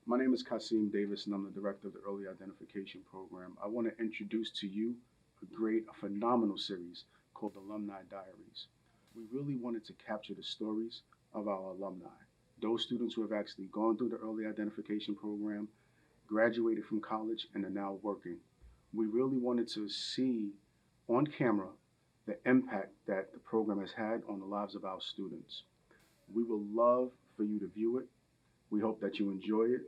My name is Kasim Davis, and I'm the director of the Early Identification Program. I want to introduce to you a phenomenal series called Alumni Diaries. We really wanted to capture the stories of our alumni, those students who have actually gone through the Early Identification Program, graduated from college, and are now working. We really wanted to see on camera the impact that the program has had on the lives of our students. We will love for you to view it. We hope that you enjoy it.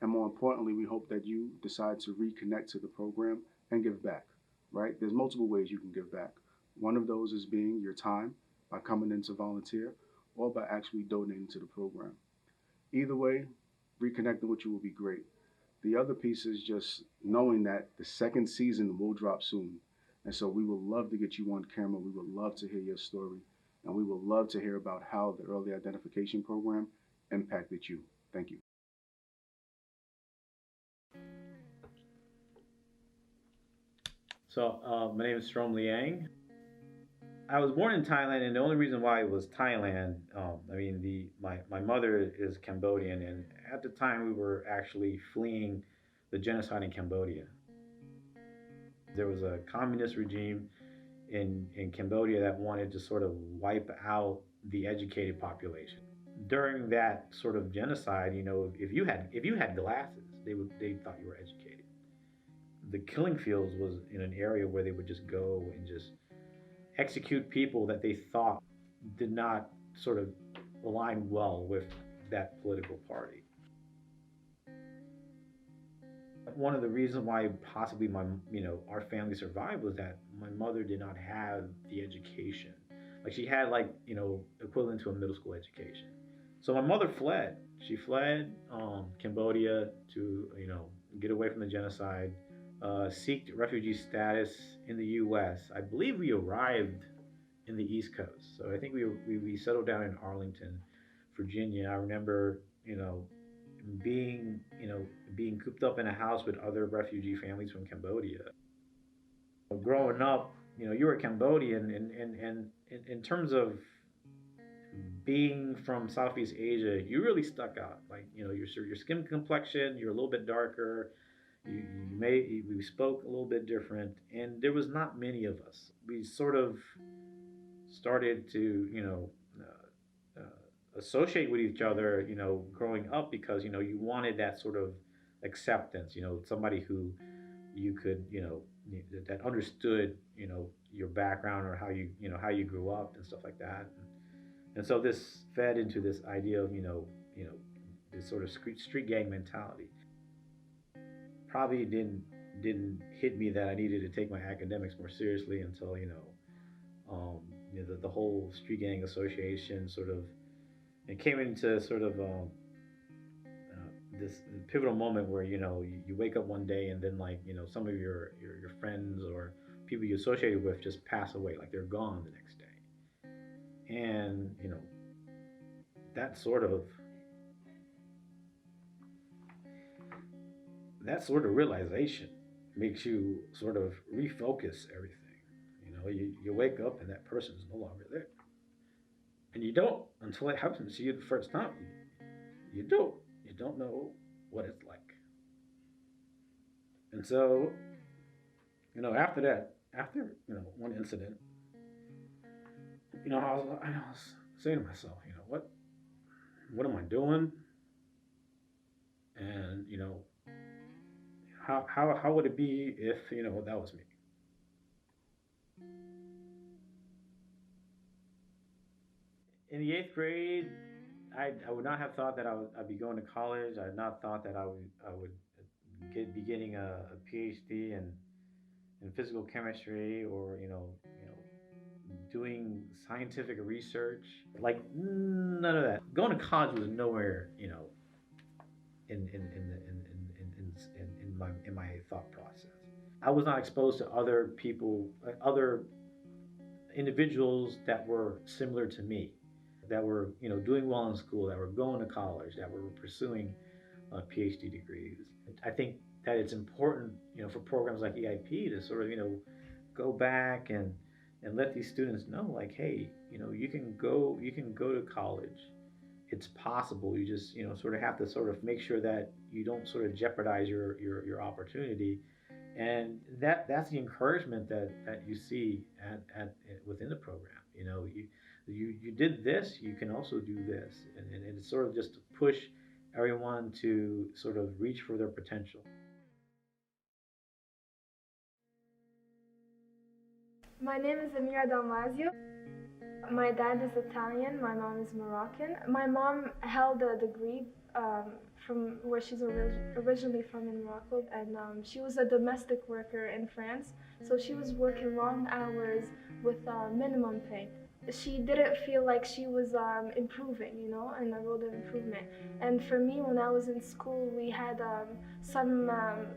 And more importantly, we hope that you decide to reconnect to the program and give back, right? There's multiple ways you can give back. One of those is being your time by coming in to volunteer or by actually donating to the program. Either way, reconnecting with you will be great. The other piece is just knowing that the second season will drop soon. And so we would love to get you on camera. We would love to hear your story. And we would love to hear about how the early identification program impacted you. Thank you. My name is Strom Liang. I was born in Thailand, and the only reason why it was Thailand, I mean, my mother is Cambodian, and at the time we were actually fleeing the genocide in Cambodia. There was a communist regime in Cambodia that wanted to sort of wipe out the educated population. During that sort of genocide, if you had glasses, they thought you were educated. The killing fields was in an area where they would just go and just execute people that they thought did not sort of align well with that political party. One of the reasons why possibly our family survived was that my mother did not have the education. Like she had equivalent to a middle school education. So my mother fled. She fled Cambodia to get away from the genocide, seek refugee status in the U.S. I believe we arrived in the East Coast. So I think we settled down in Arlington, Virginia. I remember, being cooped up in a house with other refugee families from Cambodia. Growing up, you were Cambodian, and in terms of being from Southeast Asia, you really stuck out. Like, your skin complexion, you're a little bit darker. We spoke a little bit different, and there was not many of us. We sort of started to associate with each other, growing up because you wanted that sort of acceptance, somebody who you could that understood your background or how you grew up and stuff like that. And so this fed into this idea of this sort of street gang mentality. Probably didn't hit me that I needed to take my academics more seriously until the whole street gang association sort of it came into sort of this pivotal moment where you wake up one day and then some of your friends or people you associated with just pass away, like they're gone the next day. And that sort of that sort of realization makes you sort of refocus everything. You wake up and that person is no longer there, and you don't until it happens to you the first time. You don't know what it's like. And so after that, after one incident, I was saying to myself, what am I doing? And how would it be if that was me? In the eighth grade, I would not have thought that I'd be going to college. I had not thought that I would be getting a PhD in physical chemistry, or doing scientific research. Like none of that. Going to college was nowhere in my thought process. I was not exposed to other people, other individuals that were similar to me, that were doing well in school, that were going to college, that were pursuing PhD degrees. I think that it's important, for programs like EIP to sort of go back and let these students know, like, hey, you can go to college it's possible. You just, sort of have to sort of make sure that you don't sort of jeopardize your opportunity. And that's the encouragement that you see at within the program. You did this, you can also do this, and it's sort of just to push everyone to sort of reach for their potential. My name is Amira Dalmazio. My dad is Italian, my mom is Moroccan. My mom held a degree from where she's originally from in Morocco, and she was a domestic worker in France. So she was working long hours with minimum pay. She didn't feel like she was improving, in the road of improvement. And for me, when I was in school, we had some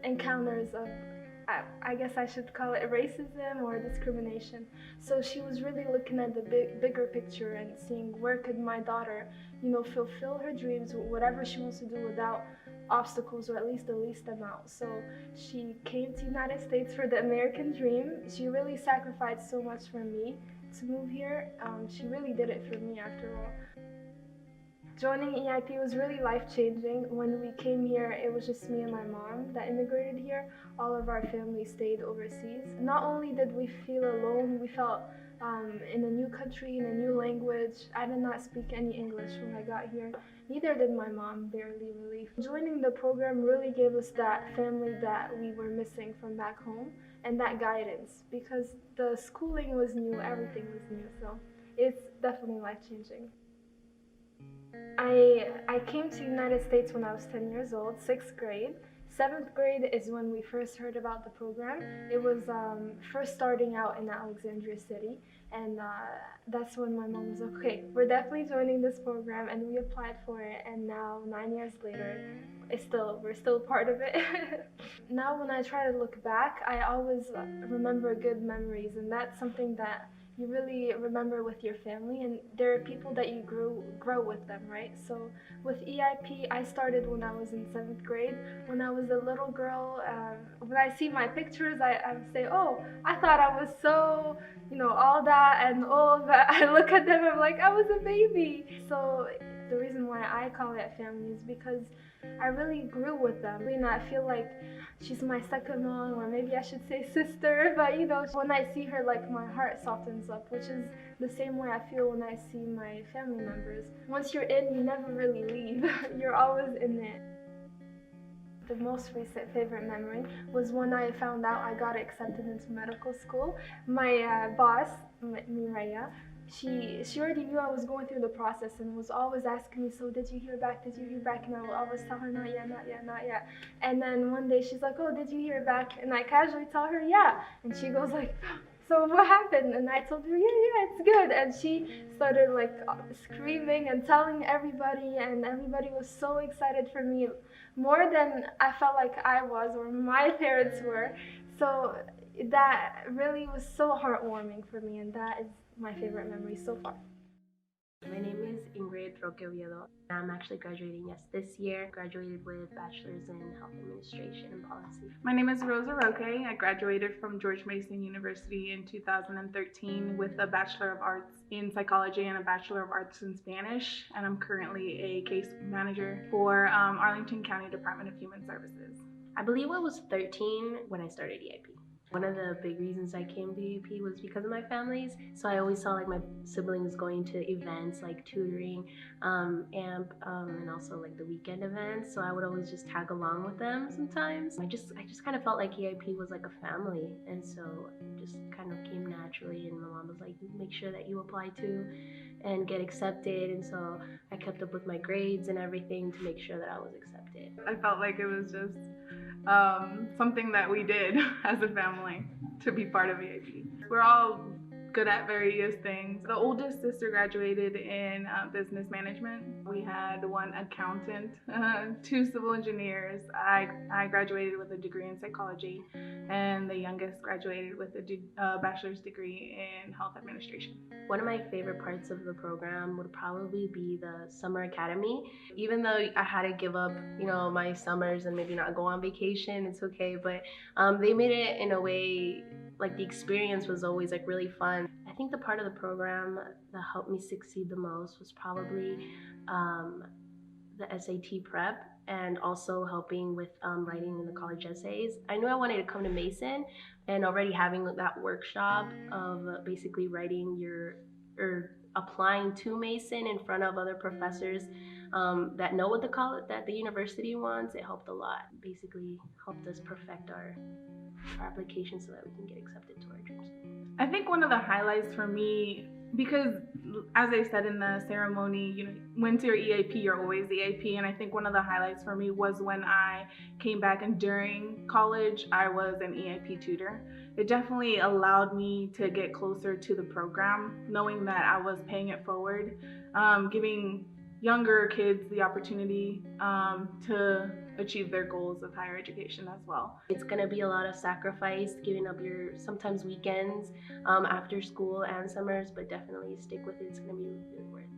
encounters of I guess I should call it racism or discrimination. So she was really looking at the bigger picture and seeing where could my daughter, fulfill her dreams, whatever she wants to do without obstacles or at least the least amount. So she came to the United States for the American dream. She really sacrificed so much for me to move here. She really did it for me after all. Joining EIP was really life-changing. When we came here, it was just me and my mom that immigrated here. All of our family stayed overseas. Not only did we feel alone, we felt in a new country, in a new language. I did not speak any English when I got here. Neither did my mom, barely really. Joining the program really gave us that family that we were missing from back home and that guidance because the schooling was new, everything was new. So it's definitely life-changing. I came to the United States when I was 10 years old, 6th grade. 7th grade is when we first heard about the program. It was first starting out in Alexandria City, and that's when my mom was like, okay, we're definitely joining this program, and we applied for it, and now 9 years later, we're still part of it. Now when I try to look back, I always remember good memories, and that's something that you really remember with your family, and there are people that you grow with them, right? So with EIP, I started when I was in 7th grade. When I was a little girl, when I see my pictures, I say, oh, I thought I was so, all that and old, but I look at them, I'm like, I was a baby. So the reason why I call it family is because I really grew with them. I feel like she's my second mom, or maybe I should say sister, but when I see her, like, my heart softens up, which is the same way I feel when I see my family members. Once you're in, you never really leave. You're always in it. The most recent favorite memory was when I found out I got accepted into medical school. My boss, Mireya, she already knew I was going through the process and was always asking me, so did you hear back? Did you hear back? And I would always tell her, not yet, not yet, not yet. And then one day she's like, oh, did you hear back? And I casually tell her, yeah. And she goes like, so what happened? And I told her, yeah, it's good. And she started like screaming and telling everybody, and everybody was so excited for me, more than I felt like I was or my parents were. So that really was so heartwarming for me, and that is my favorite memory so far. My name is Ingrid Roque Oviedo. I'm actually graduating this year. Graduated with bachelor's in health administration and policy. My name is Rosa Roque. I graduated from George Mason University in 2013 with a Bachelor of Arts in Psychology and a Bachelor of Arts in Spanish, and I'm currently a case manager for Arlington County Department of Human Services. I believe I was 13 when I started EIP. One of the big reasons I came to EIP was because of my families. So I always saw like my siblings going to events like tutoring, AMP, and also like the weekend events. So I would always just tag along with them sometimes. I just kind of felt like EIP was like a family, and so it just kind of came naturally. And my mom was like, make sure that you apply to and get accepted. And so I kept up with my grades and everything to make sure that I was accepted. I felt like it was just something that we did as a family to be part of EIP. We're all good at various things. The oldest sister graduated in business management. We had one accountant, 2 civil engineers. I graduated with a degree in psychology, and the youngest graduated with a bachelor's degree in health administration. One of my favorite parts of the program would probably be the summer academy. Even though I had to give up, my summers and maybe not go on vacation, it's okay, but they made it in a way Like the experience was always like really fun. I think the part of the program that helped me succeed the most was probably um, the SAT prep and also helping with writing in the college essays. I knew I wanted to come to Mason, and already having that workshop of basically writing your or applying to Mason in front of other professors that know what the college that the university wants, it helped a lot. Basically helped us perfect our application so that we can get accepted to our dreams. I think one of the highlights for me, because as I said in the ceremony, once you're EAP, you're always EAP. And I think one of the highlights for me was when I came back and during college, I was an EAP tutor. It definitely allowed me to get closer to the program, knowing that I was paying it forward, giving younger kids the opportunity to achieve their goals of higher education as well. It's gonna be a lot of sacrifice, giving up your sometimes weekends after school and summers, but definitely stick with it. It's gonna be really worth it.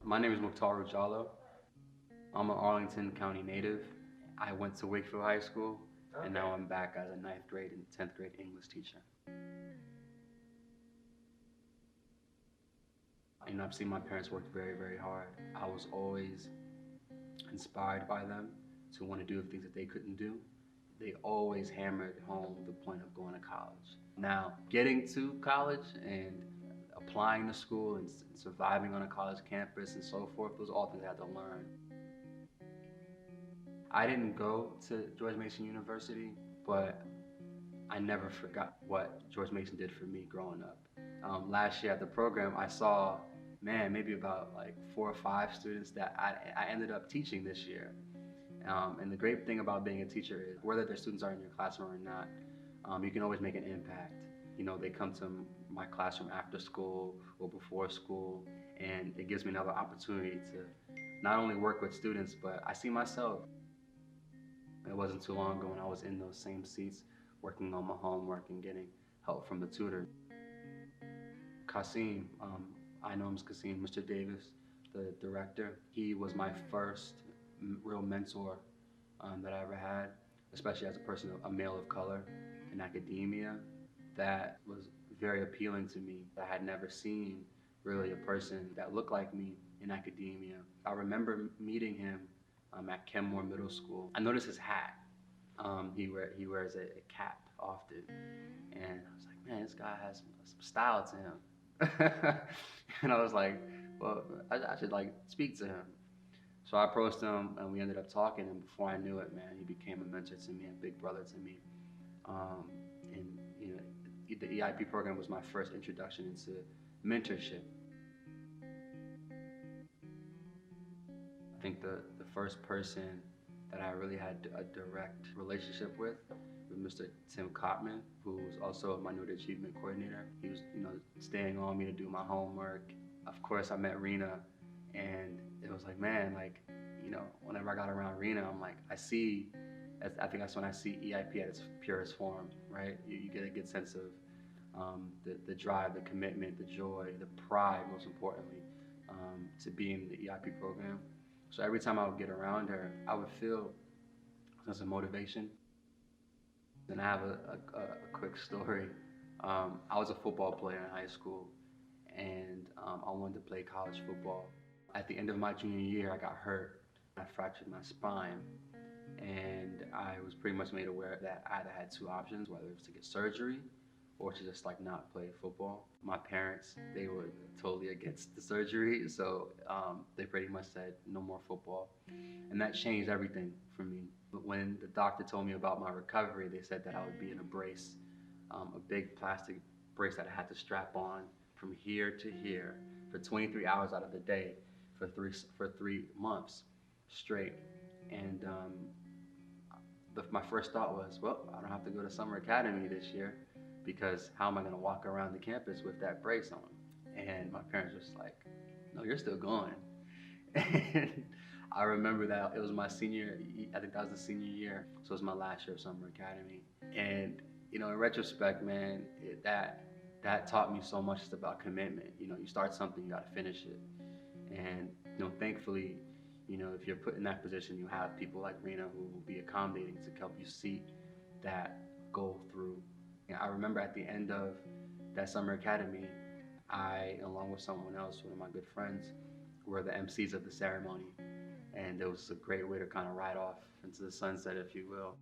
My name is Mukhtar Ujalo. I'm an Arlington County native. I went to Wakefield High School, and now I'm back as a 9th grade and 10th grade English teacher. I've seen my parents work very, very hard. I was always inspired by them to want to do the things that they couldn't do. They always hammered home the point of going to college. Now, getting to college and applying to school and surviving on a college campus and so forth, those are all things I had to learn. I didn't go to George Mason University, but I never forgot what George Mason did for me growing up. Last year at the program, I saw, maybe about like 4 or 5 students that I ended up teaching this year. And the great thing about being a teacher is whether their students are in your classroom or not, you can always make an impact. They come to my classroom after school or before school, and it gives me another opportunity to not only work with students, but I see myself. It wasn't too long ago when I was in those same seats, working on my homework and getting help from the tutor. Kasim, I know him as Kasim, Mr. Davis, the director. He was my first real mentor that I ever had, especially as a person, a male of color in academia. That was very appealing to me. I had never seen really a person that looked like me in academia. I remember meeting him at Kenmore Middle School. I noticed his hat. He wears a cap often, and I was like, man, this guy has some style to him. And I was like, well, I should like speak to him. So I approached him, and we ended up talking. And before I knew it, man, he became a mentor to me, a big brother to me. And the EIP program was my first introduction into mentorship. I think the first person that I really had a direct relationship with was Mr. Tim Cotman, who was also a Minority Achievement Coordinator. He was, staying on me to do my homework. Of course, I met Rena, and it was like, man, whenever I got around Rena, I'm like, I think that's when I see EIP at its purest form, right? You get a good sense of the drive, the commitment, the joy, the pride, most importantly, to be in the EIP program. So every time I would get around her, I would feel a sense of motivation. And I have a quick story. I was a football player in high school, and I wanted to play college football. At the end of my junior year, I got hurt. I fractured my spine, and I was pretty much made aware that I either had 2 options, whether it was to get surgery or to just not play football. My parents, they were totally against the surgery, so they pretty much said no more football. And that changed everything for me. But when the doctor told me about my recovery, they said that I would be in a brace, a big plastic brace that I had to strap on from here to here for 23 hours out of the day for 3 months straight. And my first thought was, well, I don't have to go to summer academy this year, because how am I going to walk around the campus with that brace on? And my parents were just like, no, you're still going. And I remember that it was my senior, I think that was the senior year, so it was my last year of summer academy. And In retrospect, man, that taught me so much about commitment. You start something, you got to finish it. And thankfully, if you're put in that position, you have people like Rena who will be accommodating to help you see that goal through. I remember at the end of that summer academy, I, along with someone else, one of my good friends, were the MCs of the ceremony, and it was a great way to kind of ride off into the sunset, if you will.